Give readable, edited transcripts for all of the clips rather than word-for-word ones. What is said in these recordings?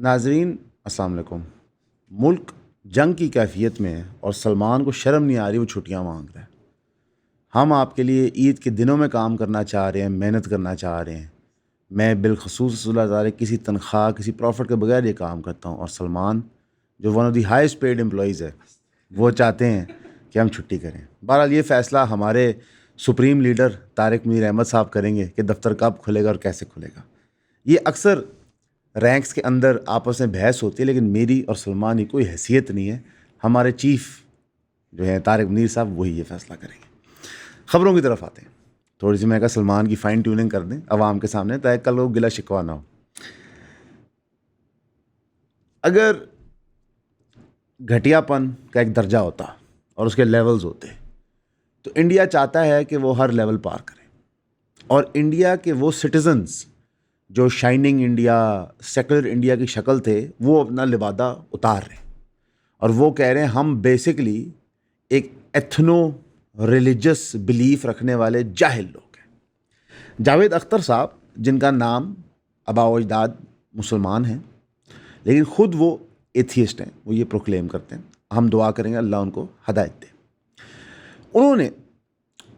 ناظرین السلام علیکم۔ ملک جنگ کی کیفیت میں ہے اور سلمان کو شرم نہیں آ رہی، وہ چھٹیاں مانگ رہا ہے۔ ہم آپ کے لیے عید کے دنوں میں کام کرنا چاہ رہے ہیں، محنت کرنا چاہ رہے ہیں۔ میں بالخصوص رسول اللہ تعالی کسی تنخواہ کسی پروفٹ کے بغیر یہ کام کرتا ہوں، اور سلمان جو one of the highest paid employees ہے وہ چاہتے ہیں کہ ہم چھٹی کریں۔ بہرحال یہ فیصلہ ہمارے سپریم لیڈر طارق منیر احمد صاحب کریں گے کہ دفتر کب کھلے گا اور کیسے کھلے گا۔ یہ اکثر رینکس کے اندر آپس میں بحث ہوتی ہے، لیکن میری اور سلمان کی کوئی حیثیت نہیں ہے۔ ہمارے چیف جو ہیں طارق منیر صاحب وہی یہ فیصلہ کریں گے۔ خبروں کی طرف آتے ہیں۔ تھوڑی سی میں کہا سلمان کی فائن ٹیوننگ کر دیں عوام کے سامنے تاکہ کل وہ گلا شکوہ نہ ہو۔ اگر گھٹیا پن کا ایک درجہ ہوتا اور اس کے لیولز ہوتے تو انڈیا چاہتا ہے کہ وہ ہر لیول پار کرے، اور انڈیا کے وہ سٹیزنز جو شائننگ انڈیا سیکولر انڈیا کی شکل تھے وہ اپنا لبادہ اتار رہے ہیں، اور وہ کہہ رہے ہیں ہم بیسکلی ایک ایتھنو ریلیجس بلیف رکھنے والے جاہل لوگ ہیں۔ جاوید اختر صاحب جن کا نام آباء و اجداد مسلمان ہیں لیکن خود وہ ایتھیسٹ ہیں، وہ یہ پروکلیم کرتے ہیں، ہم دعا کریں گے اللہ ان کو ہدایت دے۔ انہوں نے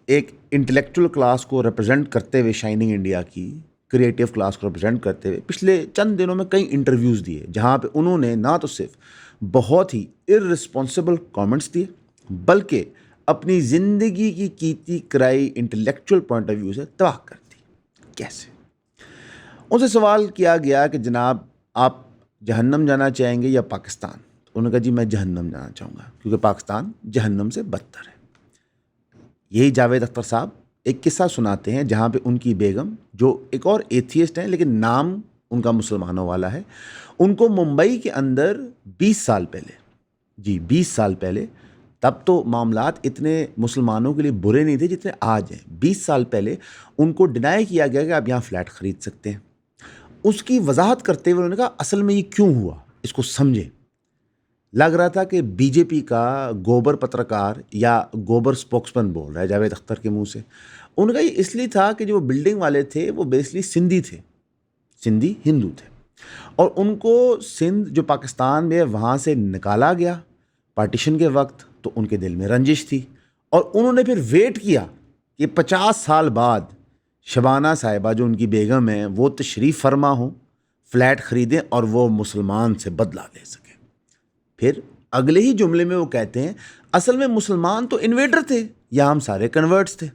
ایک انٹلیکچوئل کلاس کو ریپرزینٹ کرتے ہوئے، شائننگ انڈیا کی کریٹیو کلاس کو ریپرزینٹ کرتے ہوئے پچھلے چند دنوں میں کئی انٹرویوز دیے، جہاں پہ انہوں نے نہ تو صرف بہت ہی ارسپانسبل کامنٹس دیے بلکہ اپنی زندگی کی کیتی کرائی انٹلیکچوئل پوائنٹ آف ویو سے تباہ کر دی۔ کیسے؟ ان سے سوال کیا گیا کہ جناب آپ جہنم جانا چاہیں گے یا پاکستان؟ انہوں نے کہا جی میں جہنم جانا چاہوں گا کیونکہ پاکستان جہنم سے بدتر ہے۔ یہی جاوید اختر صاحب ایک قصہ سناتے ہیں جہاں پہ ان کی بیگم جو ایک اور ایتھیسٹ ہیں لیکن نام ان کا مسلمانوں والا ہے، ان کو ممبئی کے اندر 20 سال پہلے تب تو معاملات اتنے مسلمانوں کے لیے برے نہیں تھے جتنے آج ہیں۔ 20 سال پہلے ان کو ڈینائی کیا گیا کہ آپ یہاں فلیٹ خرید سکتے ہیں۔ اس کی وضاحت کرتے ہوئے انہوں نے کہا اصل میں یہ کیوں ہوا اس کو سمجھیں۔ لگ رہا تھا کہ بی جے پی کا گوبر پترکار یا گوبر سپوکسمن بول رہا ہے جاوید اختر کے منہ سے۔ ان کا یہ اس لیے تھا کہ جو بلڈنگ والے تھے وہ بیسلی سندھی تھے، سندھی ہندو تھے، اور ان کو سندھ جو پاکستان میں وہاں سے نکالا گیا پارٹیشن کے وقت، تو ان کے دل میں رنجش تھی، اور انہوں نے پھر ویٹ کیا کہ 50 سال بعد شبانہ صاحبہ جو ان کی بیگم ہیں وہ تشریف فرما ہوں، فلیٹ خریدیں اور وہ مسلمان سے بدلہ لے سکیں۔ پھر اگلے ہی جملے میں وہ کہتے ہیں اصل میں مسلمان تو انویڈر تھے یا ہم سارے کنورٹس تھے۔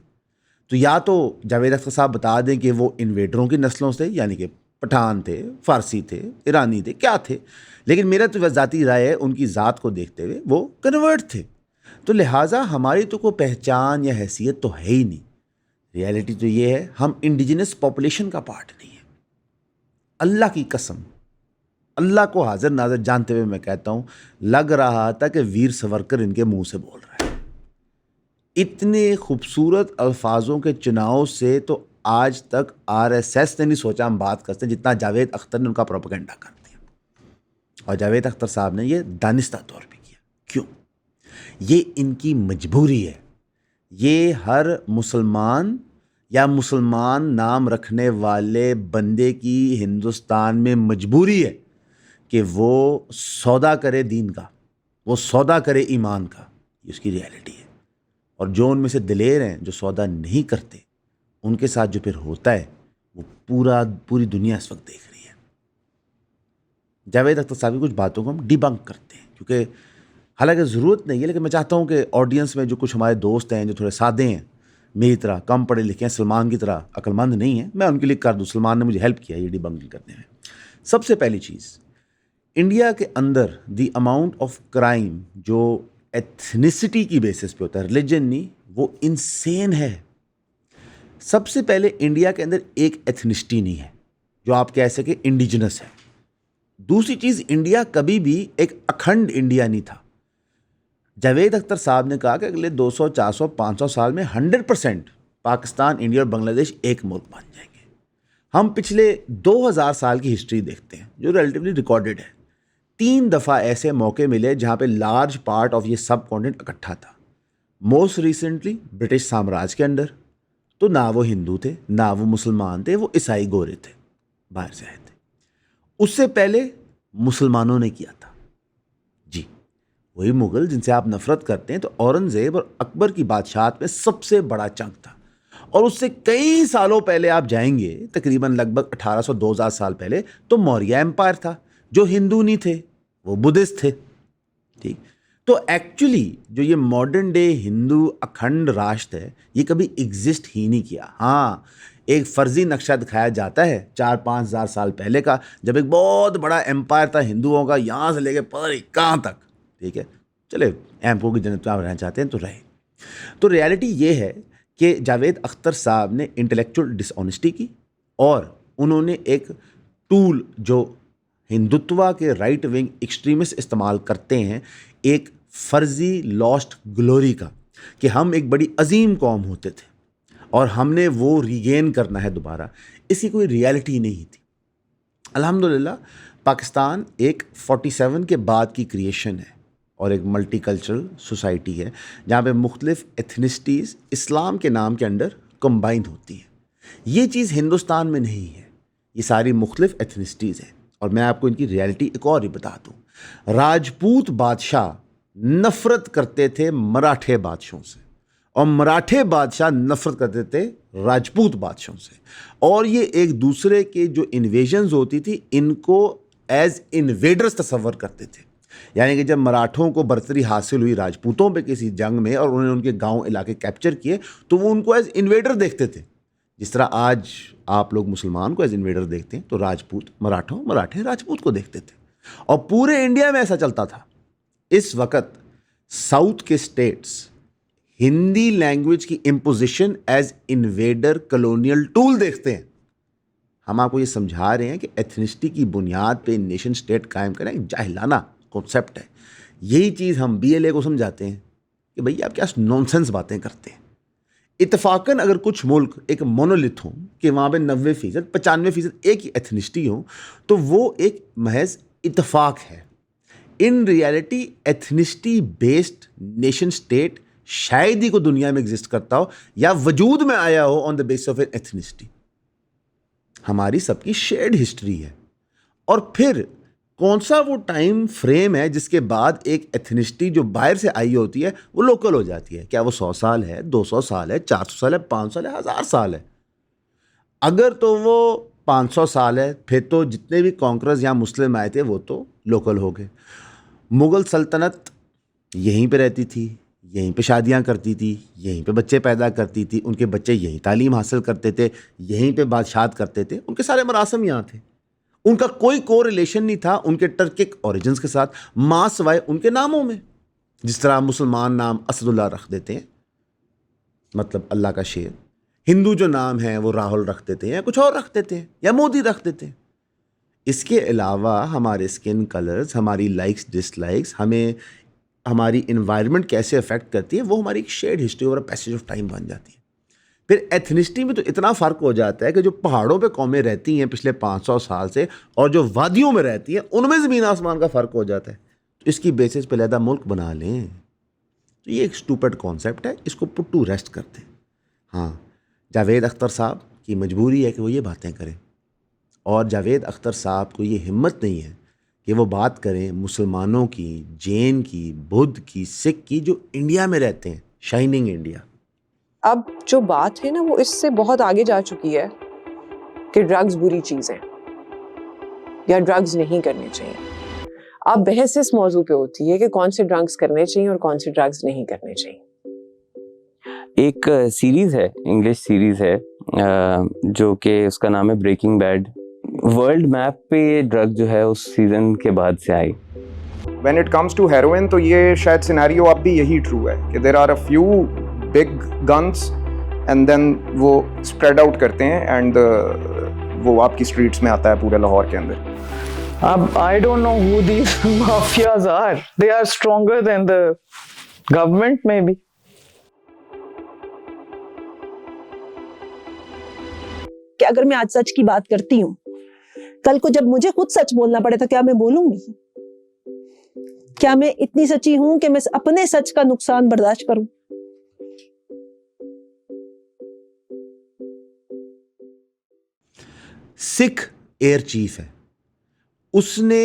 تو یا تو جاوید اختر صاحب بتا دیں کہ وہ انویڈروں کی نسلوں سے، یعنی کہ پٹھان تھے، فارسی تھے، ایرانی تھے، کیا تھے، لیکن میرا تو ذاتی رائے ہے ان کی ذات کو دیکھتے ہوئے وہ کنورٹ تھے، تو لہٰذا ہماری تو کوئی پہچان یا حیثیت تو ہے ہی نہیں۔ ریالٹی تو یہ ہے ہم انڈیجنس پاپولیشن کا پارٹ نہیں ہے۔ اللہ کی قسم، اللہ کو حاضر ناظر جانتے ہوئے میں کہتا ہوں لگ رہا تھا کہ ویر سورکر ان کے منہ سے بول رہا ہے۔ اتنے خوبصورت الفاظوں کے چناؤ سے تو آج تک آر ایس ایس نے نہیں سوچا ہم بات کرتے جتنا جاوید اختر نے ان کا پروپیگنڈا کر دیا، اور جاوید اختر صاحب نے یہ دانستہ طور پہ کیا۔ کیوں؟ یہ ان کی مجبوری ہے۔ یہ ہر مسلمان یا مسلمان نام رکھنے والے بندے کی ہندوستان میں مجبوری ہے کہ وہ سودا کرے دین کا، وہ سودا کرے ایمان کا، یہ اس کی ریالٹی ہے۔ اور جو ان میں سے دلیر ہیں جو سودا نہیں کرتے، ان کے ساتھ جو پھر ہوتا ہے وہ پوری دنیا اس وقت دیکھ رہی ہے۔ جاوید اختر صاحب کی کچھ باتوں کو ہم ڈی بنک کرتے ہیں کیونکہ حالانکہ ضرورت نہیں ہے، لیکن میں چاہتا ہوں کہ آڈینس میں جو کچھ ہمارے دوست ہیں جو تھوڑے سادے ہیں، میری طرح کم پڑھے لکھے ہیں، سلمان کی طرح عقل مند نہیں ہیں، میں ان کے لیے کر دوں۔ سلمان نے مجھے ہیلپ کیا یہ ڈی بنک کرنے میں۔ سب سے پہلی چیز، انڈیا کے اندر دی اماؤنٹ آف کرائم جو ایتھنیسٹی کی بیسس پہ ہوتا ہے، ریلیجن نہیں، وہ انسین ہے۔ سب سے پہلے انڈیا کے اندر ایک ایتھنیسٹی نہیں ہے جو آپ کہہ سکیں انڈیجنس ہے۔ دوسری چیز، انڈیا کبھی بھی ایک اکھنڈ انڈیا نہیں تھا۔ جاوید اختر صاحب نے کہا کہ اگلے 200 400 500 سال میں 100% پاکستان، انڈیا اور بنگلہ دیش ایک ملک بن جائیں گے۔ ہم پچھلے 2000 سال کی ہسٹری دیکھتے ہیں جو ریلیٹیولی ریکارڈڈ ہے، 3 دفعہ ایسے موقع ملے جہاں پہ لارج پارٹ آف یہ سب کانٹیننٹ اکٹھا تھا۔ موسٹ ریسنٹلی برٹش سامراج کے اندر، تو نہ وہ ہندو تھے نہ وہ مسلمان تھے، وہ عیسائی گورے تھے، باہر سے آئے تھے۔ اس سے پہلے مسلمانوں نے کیا تھا. جی وہی مغل جن سے آپ نفرت کرتے ہیں. تو اورنگزیب اور اکبر کی بادشاہت میں سب سے بڑا چنک تھا. اور اس سے کئی سالوں پہلے آپ جائیں گے, تقریباً لگ بھگ 1800-2000 سال پہلے, تو موریہ امپائر تھا, جو ہندو نہیں تھے, وہ بدھسٹ تھے. ٹھیک. تو ایکچولی جو یہ ماڈرن ڈے ہندو اکھنڈ راشٹر ہے, یہ کبھی ایگزسٹ ہی نہیں کیا. ہاں ایک فرضی نقشہ دکھایا جاتا ہے 4-5 ہزار سال پہلے کا, جب ایک بہت بڑا امپائر تھا ہندوؤں کا, یہاں سے لے کے پتہ نہیں کہاں تک. ٹھیک ہے, چلے ایمپو کی جنت میں آپ رہنا چاہتے ہیں تو رہے. تو ریالٹی یہ ہے کہ جاوید اختر صاحب نے انٹلیکچوئل ڈس آنیسٹی کی, اور انہوں نے ایک ٹول جو ہندوتوا کے رائٹ ونگ ایکسٹریمسٹ استعمال کرتے ہیں, ایک فرضی لاسٹ گلوری کا, کہ ہم ایک بڑی عظیم قوم ہوتے تھے اور ہم نے وہ ریگین کرنا ہے دوبارہ. اس کی کوئی ریالٹی نہیں تھی. الحمدللہ پاکستان ایک 47 کے بعد کی کریشن ہے, اور ایک ملٹی کلچرل سوسائٹی ہے جہاں پہ مختلف ایتھنسٹیز اسلام کے نام کے انڈر کمبائن ہوتی ہیں. یہ چیز ہندوستان میں نہیں ہے. یہ ساری مختلف ایتھنسٹیز ہیں, اور میں آپ کو ان کی ریالٹی ایک اور ہی بتا دوں. راجپوت بادشاہ نفرت کرتے تھے مراٹھے بادشاہوں سے, اور مراٹھے بادشاہ نفرت کرتے تھے راجپوت بادشاہوں سے. اور یہ ایک دوسرے کے جو انویژنز ہوتی تھی, ان کو ایز انویڈرز تصور کرتے تھے. یعنی کہ جب مراٹھوں کو برتری حاصل ہوئی راجپوتوں پہ کسی جنگ میں, اور انہوں نے ان کے گاؤں علاقے کیپچر کیے, تو وہ ان کو ایز انویڈر دیکھتے تھے. جس طرح آج آپ لوگ مسلمان کو ایز انویڈر دیکھتے ہیں, تو راجپوت مراٹھوں, مراٹھے راجپوت کو دیکھتے تھے. اور پورے انڈیا میں ایسا چلتا تھا. اس وقت ساؤتھ کے اسٹیٹس ہندی لینگویج کی imposition as invader colonial tool دیکھتے ہیں. ہم آپ کو یہ سمجھا رہے ہیں کہ ایتھنسٹی کی بنیاد پہ نیشن اسٹیٹ قائم کریں ایک جاہلانہ کنسیپٹ ہے. یہی چیز ہم BLA کو سمجھاتے ہیں کہ بھئی آپ کیا نونسنس باتیں کرتے ہیں. اتفاقاً اگر کچھ ملک ایک مونولیتھ ہوں کہ وہاں پہ 90%, 95% ایک ہی ایتھنسٹی ہوں, تو وہ ایک محض اتفاق ہے. In reality ethnicity based nation state شاید ہی کو دنیا میں ایگزسٹ کرتا ہو, یا وجود میں آیا ہو آن دا بیس آف ایتھنسٹی. ہماری سب کی شیئرڈ ہسٹری ہے. اور پھر کون سا وہ ٹائم فریم ہے جس کے بعد ایک ایتھنسٹی جو باہر سے آئی ہوتی ہے وہ لوکل ہو جاتی ہے؟ کیا وہ 100 سال ہے, 200 سال ہے, 400 سال ہے, 500 سال ہے, 1000 سال ہے؟ اگر تو وہ 500 سال ہے, پھر تو جتنے بھی کانکررز یہاں مسلم آئے تھے وہ تو لوکل ہو گئے. مغل سلطنت یہیں پہ رہتی تھی, یہیں پہ شادیاں کرتی تھی, یہیں پہ بچے پیدا کرتی تھی, ان کے بچے یہیں تعلیم حاصل کرتے تھے, یہیں پہ بادشاہت کرتے تھے, ان کے سارے مراسم یہاں تھے. ان کا کوئی کو ریلیشن نہیں تھا ان کے ٹرکک اوریجنز کے ساتھ, ماں سوائے ان کے ناموں میں. جس طرح مسلمان نام اسد اللہ رکھ دیتے ہیں, مطلب اللہ کا شیر. ہندو جو نام ہے وہ راہل رکھ دیتے ہیں, یا کچھ اور رکھ دیتے ہیں, یا مودی رکھ دیتے ہیں. اس کے علاوہ ہمارے اسکن کلرز, ہماری لائکس ڈس لائکس, ہمیں ہماری انوائرمنٹ کیسے افیکٹ کرتی ہے, وہ ہماری ایک شیئرڈ ہسٹری اور پیسیج آف ٹائم بن جاتی ہے. پھر ایتھنسٹی میں تو اتنا فرق ہو جاتا ہے کہ جو پہاڑوں پہ قومیں رہتی ہیں پچھلے 500 سال سے, اور جو وادیوں میں رہتی ہیں, ان میں زمین آسمان کا فرق ہو جاتا ہے. تو اس کی بیسس پہ علیحدہ ملک بنا لیں. تو یہ ایک اسٹوپڈ کانسیپٹ ہے, اس کو پٹ ٹو ریسٹ کرتے ہیں. ہاں جاوید اختر صاحب کی مجبوری ہے کہ وہ یہ باتیں کریں, اور جاوید اختر صاحب کو یہ ہمت نہیں ہے کہ وہ بات کریں مسلمانوں کی, جین کی, بدھ کی, سکھ کی, جو انڈیا میں رہتے ہیں, شائننگ انڈیا. اب جو بات ہے نا وہ اس سے بہت آگے جا چکی ہے کہ ڈرگز بری چیز ہے یا ڈرگز نہیں کرنے چاہیے. اب بحث اس موضوع پہ ہوتی ہے کہ کون سے ڈرگز کرنے چاہیے اور کون سے ڈرگز نہیں کرنے چاہیے. ایک سیریز ہے, انگلش سیریز ہے, جو کہ اس کا نام ہے بریکنگ بیڈ. ورلڈ میپ پہ یہ ڈرگ جو ہے اس سیزن کے بعد سے آئی. When it comes to heroin تو یہ شاید سینیریو اب بھی یہی ٹرو ہے کہ there are a few big guns and then وہ spread out کرتے ہیں and وہ آپ کی اسٹریٹس میں آتا ہے پورے لاہور کے اندر. I don't know who these mafias are. They are stronger than the government maybe. کہ اگر میں آج سچ کی بات کرتی ہوں, کل کو جب مجھے خود سچ بولنا پڑے تو کیا میں بولوں گی؟ کیا میں اتنی سچی ہوں کہ میں اپنے سچ کا نقصان برداشت کروں؟ سکھ ایئر چیف ہے, اس نے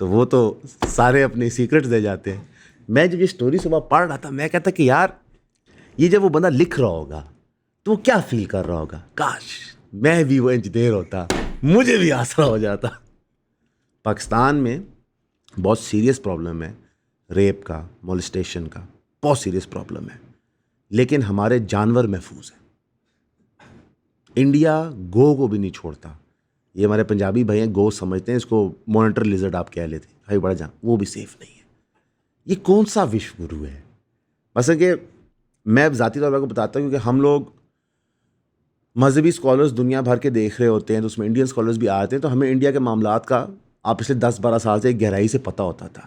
تو وہ تو سارے اپنے سیکرٹس دے جاتے ہیں. میں جب یہ اسٹوری صبح پڑھ رہا تھا میں کہتا کہ یار یہ جب وہ بندہ لکھ رہا ہوگا تو وہ کیا فیل کر رہا ہوگا, کاش میں بھی وہ انجینئر ہوتا, مجھے بھی آسرا ہو جاتا. پاکستان میں بہت سیریس پرابلم ہے ریپ کا, مولسٹیشن کا, بہت سیریس پرابلم ہے, لیکن ہمارے جانور محفوظ ہیں. انڈیا گو کو بھی نہیں چھوڑتا. یہ ہمارے پنجابی بھائی ہیں, گو سمجھتے ہیں اس کو, مانیٹر لیزرڈ آپ کہہ لیتے ہیں, بھائی بڑا جان, وہ بھی سیف نہیں ہے. یہ کون سا وشو گرو ہے؟ مثلا کہ میں ذاتی طور پر کو بتاتا ہوں کیونکہ ہم لوگ مذہبی اسکالرس دنیا بھر کے دیکھ رہے ہوتے ہیں, تو اس میں انڈین اسکالرس بھی آتے ہیں, تو ہمیں انڈیا کے معاملات کا آپ پچھلے 10-12 سال سے ایک گہرائی سے پتہ ہوتا تھا.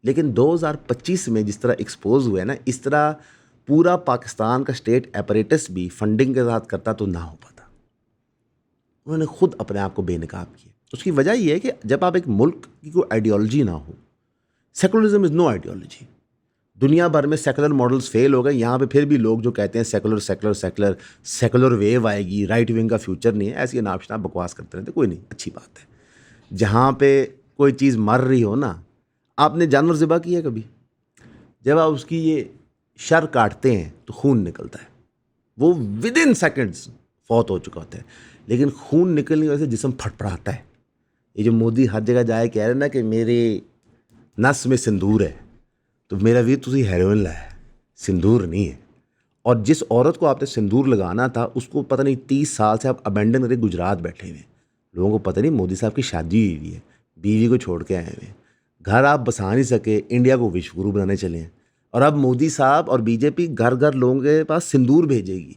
لیکن 2025 میں جس طرح ایکسپوز ہوئے نا, اس طرح پورا پاکستان کا اسٹیٹ ایپریٹس بھی فنڈنگ کے ساتھ کرتا تو نہ ہو پاتا. انہوں نے خود اپنے آپ کو بے نقاب کیا. اس کی وجہ یہ ہے کہ جب آپ ایک ملک کی کوئی آئیڈیالوجی نہ ہو, سیکولرزم از نو آئیڈیالوجی. دنیا بھر میں سیکولر ماڈلز فیل ہو گئے, یہاں پہ پھر بھی لوگ جو کہتے ہیں سیکولر ویو آئے گی, رائٹ ونگ کا فیوچر نہیں ہے, ایسی ناپ شناپ بکواس کرتے رہتے. کوئی نہیں, اچھی بات ہے. جہاں پہ کوئی چیز مر رہی ہو نا, آپ نے جانور ذبح کیا ہے کبھی؟ جب آپ اس کی یہ شر کاٹتے ہیں تو خون نکلتا ہے, وہ ود ان سیکنڈس فوت ہو چکا ہوتا ہے, لیکن خون نکلنے کی وجہ سے جسم پھٹ پڑاتا ہے. یہ جو مودی ہر جگہ جائے کہہ رہے نا کہ میرے نس میں سندور ہے, تو میرا ویر تسی ہیروئن لایا ہے, سندور نہیں ہے. اور جس عورت کو آپ نے سندور لگانا تھا اس کو پتہ نہیں 30 سال سے آپ ابینڈن کرے گجرات بیٹھے ہوئے ہیں. لوگوں کو پتہ نہیں مودی صاحب کی شادی ہوئی ہے, بیوی کو چھوڑ کے آئے ہوئے ہیں, گھر آپ بسا نہیں سکے, انڈیا کو وشو گرو بنانے چلے ہیں. اور اب مودی صاحب اور بی جے پی گھر گھر لوگوں کے پاس سندور بھیجے گی.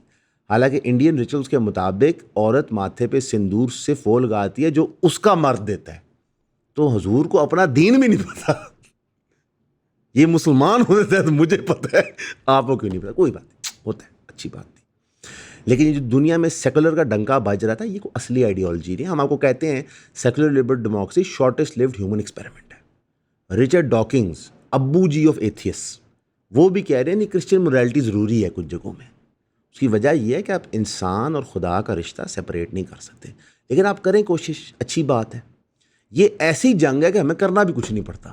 حالانکہ انڈین ریچولس کے مطابق عورت ماتھے پہ سندور صرف وہ لگاتی ہے جو اس کا مرد دیتا ہے. تو حضور کو اپنا دین بھی نہیں پتا. یہ مسلمان ہونے سے تو مجھے پتہ ہے, آپ کو کیوں نہیں پتا؟ کوئی بات نہیں, ہوتا ہے, اچھی بات نہیں. لیکن یہ جو دنیا میں سیکولر کا ڈنکا بج رہا تھا, یہ کوئی اصلی آئیڈیالوجی نہیں. ہم آپ کو کہتے ہیں secular liberal democracy shortest lived human experiment ہے. رچرڈ ڈاکنگز, ابو جی آف ایتھیس, وہ بھی کہہ رہے ہیں نہیں کرسچن مورالٹی ضروری ہے کچھ جگہوں میں. اس کی وجہ یہ ہے کہ آپ انسان اور خدا کا رشتہ سپریٹ نہیں کر سکتے. لیکن آپ کریں کوشش, اچھی بات ہے. یہ ایسی جنگ ہے کہ ہمیں کرنا بھی کچھ نہیں پڑتا,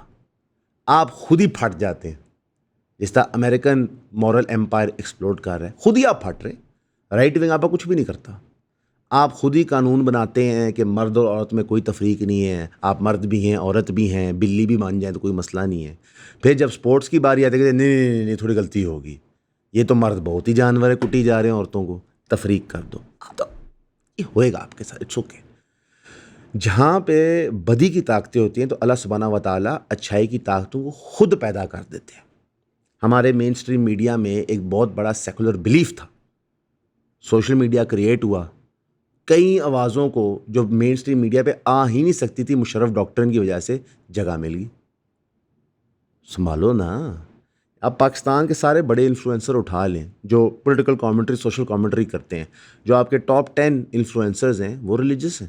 آپ خود ہی پھٹ جاتے ہیں. جس طرح امریکن مورل ایمپائر ایکسپلوڈ کر رہا ہے, خود ہی آپ پھٹ رہے. رائٹ ونگ آپ کا کچھ بھی نہیں کرتا. آپ خود ہی قانون بناتے ہیں کہ مرد اور عورت میں کوئی تفریق نہیں ہے, آپ مرد بھی ہیں عورت بھی ہیں, بلی بھی مان جائیں تو کوئی مسئلہ نہیں ہے. پھر جب سپورٹس کی باری آتی ہے کہ نہیں تھوڑی غلطی ہوگی, یہ تو مرد بہت ہی جانور ہے, کٹی جا رہے ہیں عورتوں کو, تفریق کر دو. تو یہ ہوئے گا آپ کے ساتھ, اٹس اوکے. جہاں پہ بدی کی طاقتیں ہوتی ہیں تو اللہ سبحانہ و تعالیٰ اچھائی کی طاقتوں کو خود پیدا کر دیتے ہیں. ہمارے مین اسٹریم میڈیا میں ایک بہت بڑا سیکولر بلیف تھا, سوشل میڈیا کریٹ ہوا, کئی آوازوں کو جو مین اسٹریم میڈیا پہ آ ہی نہیں سکتی تھی مشرف ڈاکٹرن کی وجہ سے جگہ مل گئی. سنبھالو نا. اب پاکستان کے سارے بڑے انفلوئنسر اٹھا لیں جو پولیٹیکل کامنٹری, سوشل کامنٹری کرتے ہیں, جو آپ کے ٹاپ 10 انفلوئنسرز ہیں وہ ریلیجس ہیں.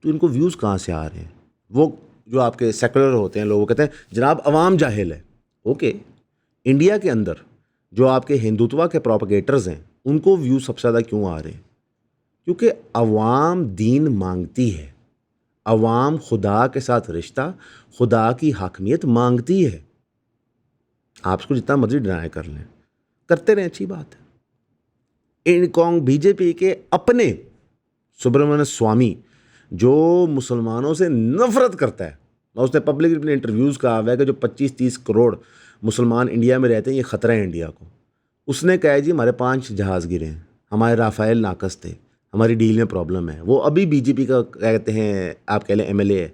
تو ان کو ویوز کہاں سے آ رہے ہیں؟ وہ جو آپ کے سیکولر ہوتے ہیں لوگ کہتے ہیں جناب عوام جاہل ہے. اوکے, انڈیا کے اندر جو آپ کے ہندوتوا کے پروپیگیٹرز ہیں ان کو ویوز سب سے زیادہ کیوں آ رہے ہیں؟ کیونکہ عوام دین مانگتی ہے, عوام خدا کے ساتھ رشتہ, خدا کی حاکمیت مانگتی ہے. آپ اس کو جتنا مرضی ڈینائی کر لیں, کرتے رہیں, اچھی بات ہے. بی جے پی کے اپنے سبرامنیہ سوامی جو مسلمانوں سے نفرت کرتا ہے, اور اس نے پبلک اپنے انٹرویوز کہا ہوا ہے کہ جو 25-30 کروڑ مسلمان انڈیا میں رہتے ہیں یہ خطرہ ہے انڈیا کو. اس نے کہا جی ہمارے 5 جہاز گرے ہیں, ہمارے رافائل ناقص تھے, ہماری ڈیل میں پرابلم ہے. وہ ابھی بی جے پی کا کہتے ہیں آپ کہہ لیں ایم ایل اے ہے,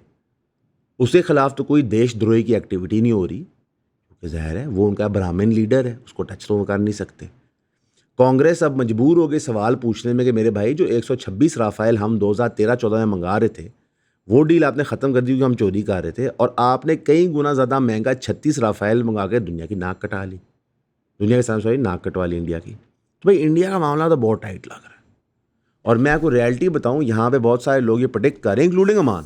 اس کے خلاف تو کوئی دیش دروہی کی ایکٹیویٹی نہیں ہو رہی, کیونکہ ظاہر ہے وہ ان کا برہمن لیڈر ہے, اس کو ٹچ تو وہ کر نہیں سکتے. کانگریس اب مجبور ہو گئی سوال پوچھنے میں کہ میرے بھائی جو 126 رافائل ہم 2013-14 میں منگا رہے تھے وہ ڈیل آپ نے ختم کر دی کیونکہ ہم چوری کر رہے تھے, اور آپ نے کئی گنا زیادہ مہنگا 36 رافائل منگا کے دنیا کی ناک کٹا لی, دنیا کے سامنے ناک کٹوا لی انڈیا کی. تو بھائی انڈیا کا معاملہ تو بہت ٹائٹ لگ رہا ہے. اور میں آپ کو ریئلٹی بتاؤں, یہاں پہ بہت سارے لوگ یہ پریڈکٹ کر رہے ہیں انکلوڈنگ امان,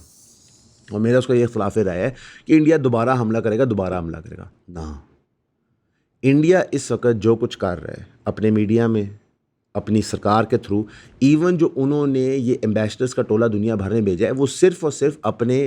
اور میرا اس کا یہ اختلاف رائے ہے کہ انڈیا دوبارہ حملہ کرے گا. نہ, انڈیا اس وقت جو کچھ کر رہا ہے اپنے میڈیا میں, اپنی سرکار کے تھرو, ایون جو انہوں نے یہ ایمبیسڈرز کا ٹولہ دنیا بھر میں بھیجا ہے, وہ صرف اور صرف اپنے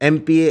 MPA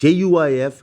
JUIF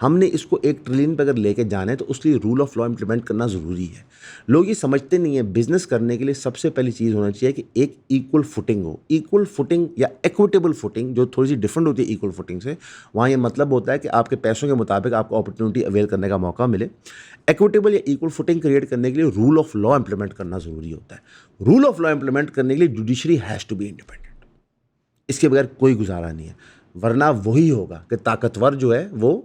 ہم نے اس کو 1 ٹریلین پہ اگر لے کے جانا ہے تو اس لیے رول آف لا امپلیمنٹ کرنا ضروری ہے. لوگ یہ سمجھتے نہیں ہیں بزنس کرنے کے لیے سب سے پہلی چیز ہونا چاہیے کہ ایک ایکول فوٹنگ ہو. ایکول فوٹنگ یا ایکویٹیبل فوٹنگ جو تھوڑی سی ڈفرینٹ ہوتی ہے ایکول فوٹنگ سے, وہاں یہ مطلب ہوتا ہے کہ آپ کے پیسوں کے مطابق آپ کو اپرچونیٹی اویل کرنے کا موقع ملے. ایکویٹیبل یا ایکول فوٹنگ کریٹ کرنے کے لیے رول آف لا امپلیمنٹ کرنا ضروری ہوتا ہے. رول آف لا امپلیمنٹ کرنے کے لیے judiciary has to be independent. اس کے بغیر کوئی گزارا نہیں ہے, ورنہ وہی ہوگا کہ طاقتور جو ہے وہ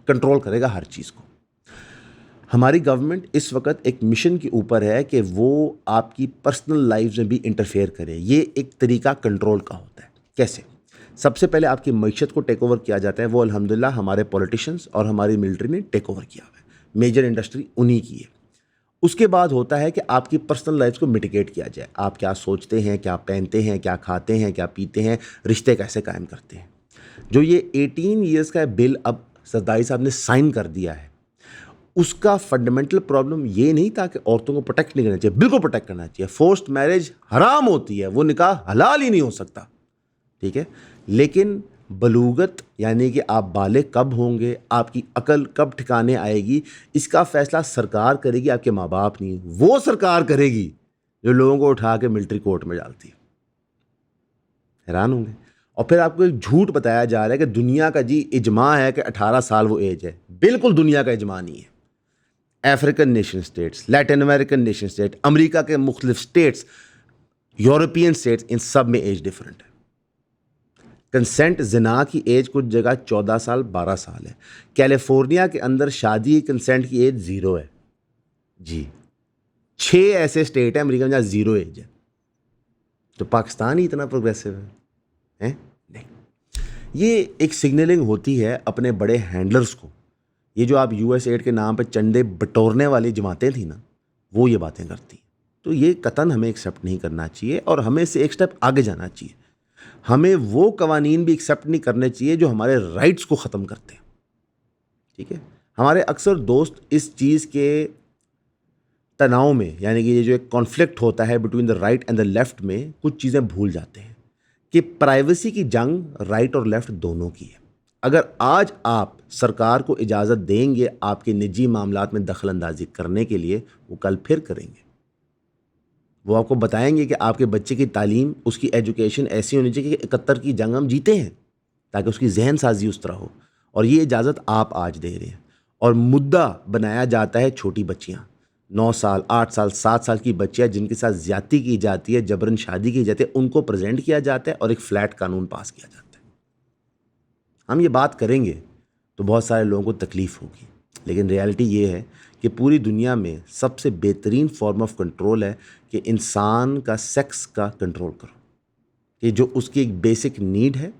کنٹرول کرے گا ہر چیز کو. ہماری گورنمنٹ اس وقت ایک مشن کے اوپر ہے کہ وہ آپ کی پرسنل لائف میں بھی انٹرفیئر کرے. یہ ایک طریقہ کنٹرول کا ہوتا ہے. کیسے؟ سب سے پہلے آپ کی معیشت کو ٹیک اوور کیا جاتا ہے, وہ الحمدللہ ہمارے پولیٹیشنز اور ہماری ملٹری نے ٹیک اوور کیا ہوا ہے. میجر انڈسٹری انہی کی ہے. اس کے بعد ہوتا ہے کہ آپ کی پرسنل لائف کو میٹیگیٹ کیا جائے. آپ کیا سوچتے ہیں, کیا پہنتے ہیں, کیا کھاتے ہیں, کیا پیتے ہیں, رشتے کیسے قائم کرتے ہیں. جو یہ 18 ایئرس کا بل اب زرداری صاحب نے سائن کر دیا ہے, اس کا فنڈامنٹل پرابلم یہ نہیں تھا کہ عورتوں کو پروٹیکٹ نہیں کرنا چاہیے, بالکل پروٹیکٹ کرنا چاہیے. فورسڈ میرج حرام ہوتی ہے, وہ نکاح حلال ہی نہیں ہو سکتا, ٹھیک ہے. لیکن بلوغت یعنی کہ آپ بالغ کب ہوں گے, آپ کی عقل کب ٹھکانے آئے گی, اس کا فیصلہ سرکار کرے گی, آپ کے ماں باپ نہیں. وہ سرکار کرے گی جو لوگوں کو اٹھا کے ملٹری کورٹ میں ڈالتی ہے. حیران ہوں گے. اور پھر آپ کو ایک جھوٹ بتایا جا رہا ہے کہ دنیا کا جی اجماع ہے کہ 18 سال وہ ایج ہے. بالکل دنیا کا اجماع نہیں ہے. African nation states, Latin American nation state, امریکہ کے مختلف اسٹیٹس, یورپین اسٹیٹس, ان سب میں ایج ڈفرینٹ ہے. کنسنٹ زنا کی ایج کچھ جگہ 14 سال 12 سال ہے. کیلیفورنیا کے اندر شادی کنسنٹ کی ایج 0 ہے. جی 6 ایسے اسٹیٹ ہیں امریکہ میں جہاں 0 ایج ہے. تو پاکستان ہی اتنا پروگریسو ہے نہیں. یہ ایک سگنلنگ ہوتی ہے اپنے بڑے ہینڈلرز کو. یہ جو آپ US ایڈ کے نام پہ چندے بٹورنے والی جماعتیں تھیں نا, وہ یہ باتیں کرتی ہیں. تو یہ قطعاً ہمیں ایکسیپٹ نہیں کرنا چاہیے, اور ہمیں سے ایک سٹیپ آگے جانا چاہیے. ہمیں وہ قوانین بھی ایکسیپٹ نہیں کرنے چاہیے جو ہمارے رائٹس کو ختم کرتے ہیں, ٹھیک ہے. ہمارے اکثر دوست اس چیز کے تناؤ میں, یعنی کہ یہ جو ایک کانفلکٹ ہوتا ہے between the right and the left میں, کچھ چیزیں بھول جاتے ہیں کہ پرائیویسی کی جنگ رائٹ اور لیفٹ دونوں کی ہے. اگر آج آپ سرکار کو اجازت دیں گے آپ کے نجی معاملات میں دخل اندازی کرنے کے لیے, وہ کل پھر کریں گے. وہ آپ کو بتائیں گے کہ آپ کے بچے کی تعلیم, اس کی ایجوکیشن ایسی ہونی چاہیے کہ 71 کی جنگ ہم جیتے ہیں, تاکہ اس کی ذہن سازی اس طرح ہو. اور یہ اجازت آپ آج دے رہے ہیں. اور مدعا بنایا جاتا ہے چھوٹی بچیاں, 9 سال 8 سال 7 سال کی بچیاں جن کے ساتھ زیادتی کی جاتی ہے, جبرن شادی کی جاتی ہے, ان کو پریزنٹ کیا جاتا ہے اور ایک فلیٹ قانون پاس کیا جاتا ہے. ہم یہ بات کریں گے تو بہت سارے لوگوں کو تکلیف ہوگی, لیکن ریالٹی یہ ہے کہ پوری دنیا میں سب سے بہترین فارم آف کنٹرول ہے کہ انسان کا سیکس کا کنٹرول کرو, کہ جو اس کی ایک بیسک نیڈ ہے,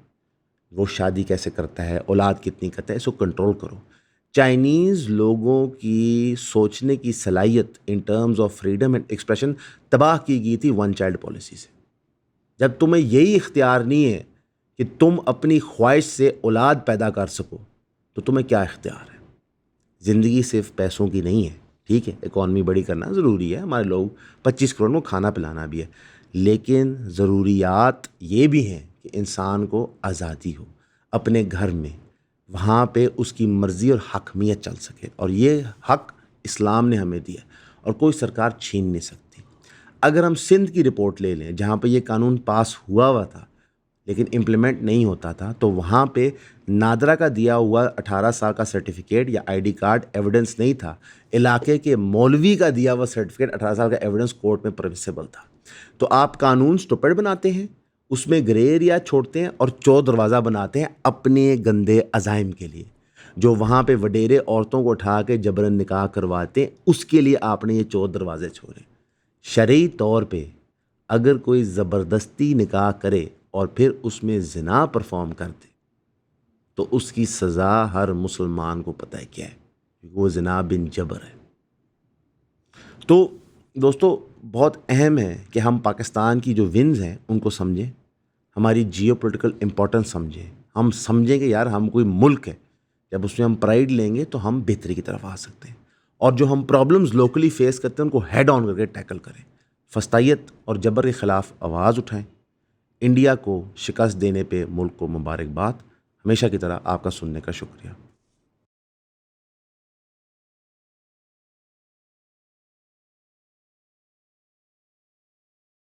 وہ شادی کیسے کرتا ہے, اولاد کتنی کرتا ہے, اس کو کنٹرول کرو. چائنیز لوگوں کی سوچنے کی صلاحیت in terms of freedom and expression تباہ کی گئی تھی 1 چائلڈ پالیسی سے. جب تمہیں یہی اختیار نہیں ہے کہ تم اپنی خواہش سے اولاد پیدا کر سکو, تو تمہیں کیا اختیار ہے؟ زندگی صرف پیسوں کی نہیں ہے, ٹھیک ہے, اکانومی بڑی کرنا ضروری ہے, ہمارے لوگ 25 کروڑ کو کھانا پلانا بھی ہے, لیکن ضروریات یہ بھی ہیں کہ انسان کو آزادی ہو اپنے گھر میں, وہاں پہ اس کی مرضی اور حکمیت چل سکے. اور یہ حق اسلام نے ہمیں دیا اور کوئی سرکار چھین نہیں سکتی. اگر ہم سندھ کی رپورٹ لے لیں جہاں پہ یہ قانون پاس ہوا تھا لیکن امپلیمنٹ نہیں ہوتا تھا, تو وہاں پہ نادرا کا دیا ہوا 18 سال کا سرٹیفکیٹ یا ID کارڈ ایویڈنس نہیں تھا, علاقے کے مولوی کا دیا ہوا سرٹیفکیٹ 18 سال کا ایویڈنس کورٹ میں پرمیسیبل تھا. تو آپ قانون اسٹوپڈ بناتے ہیں, اس میں گرے ایریا چھوڑتے ہیں اور چور دروازہ بناتے ہیں اپنے گندے عزائم کے لیے. جو وہاں پہ وڈیرے عورتوں کو اٹھا کے جبرن نکاح کرواتے ہیں, اس کے لیے آپ نے یہ چور دروازے چھوڑے. شرعی طور پہ اگر کوئی زبردستی نکاح کرے اور پھر اس میں زنا پرفارم کر دے تو اس کی سزا ہر مسلمان کو پتہ ہے کیا ہے, وہ زنا بن جبر ہے. تو دوستو بہت اہم ہے کہ ہم پاکستان کی جو ونز ہیں ان کو سمجھیں, ہماری جیو پولیٹیکل امپورٹنس سمجھیں. ہم سمجھیں کہ یار ہم کوئی ملک ہے, جب اس میں ہم پرائیڈ لیں گے تو ہم بہتری کی طرف آ سکتے ہیں. اور جو ہم پرابلمز لوکلی فیس کرتے ہیں ان کو ہیڈ آن کر کے ٹیکل کریں. فسطائیت اور جبر کے خلاف آواز اٹھائیں. انڈیا کو شکست دینے پہ ملک کو مبارکباد. ہمیشہ کی طرح آپ کا سننے کا شکریہ.